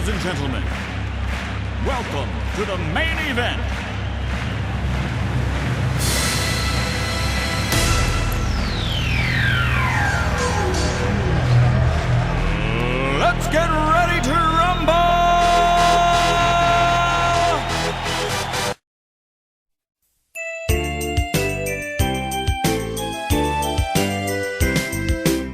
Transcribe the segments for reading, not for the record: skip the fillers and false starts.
Ladies and gentlemen, welcome to the main event. Let's get ready to rumble!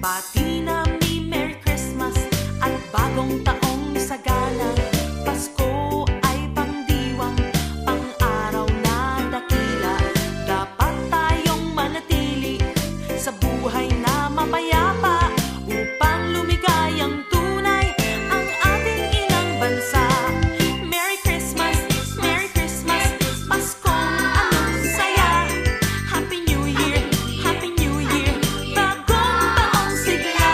Bati namin Merry Christmas at bagong taong sagana. Pasko ay pangdiwang, pang-araw na dakila. Dapat tayong manatili sa buhay na mapayapa upang lumigayang tunay ang ating inang bansa. Merry Christmas, Paskong anong saya. Happy New Year, bagong taong sigla.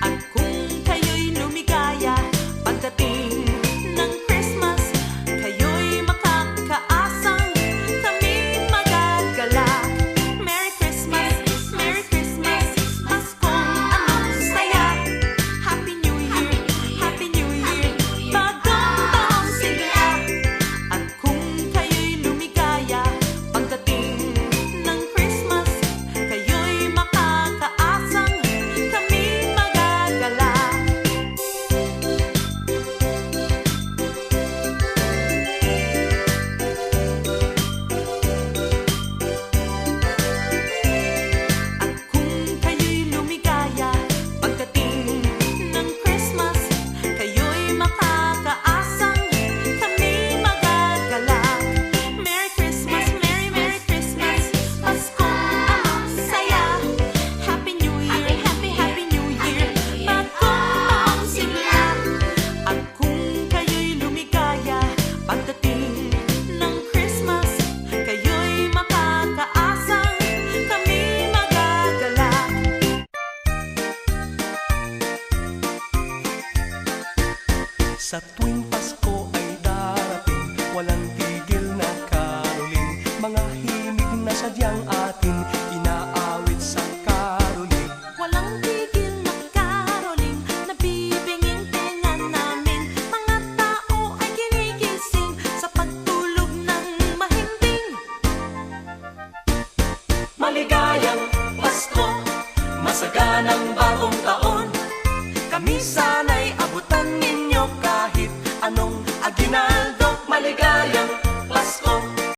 At kung kayo'y lumigaya pagdating ng Christmas, kayo'y makakaasang kami magagalak. Merry Christmas, Paskong anong saya. Happy New Year, bagong taong sigla. At kung kayo'y lumigaya pagdating ng Christmas, kayo'y makakaasang kami magagalak. At kung kayo'y lumigaya pagdating ng Christmas, kayo'y makakaasang kami magagalak. Merry Christmas, Paskong anong saya. Happy New Year, bagong taong sigla. At kung kayo'y lumigaya pagdating ng Christmas, kayo'y makakaasang kami magagalak. Sa tuwing Pasko ay darating, walang tigil na karoling. Mga himig na sadyang atin inaawit sa karoling. Walang tigil na caroling, nabibinging tenga namin. Mga tao ay ginigising sa pagtulog ng mahimbing. Maligayang Pasko, masaganang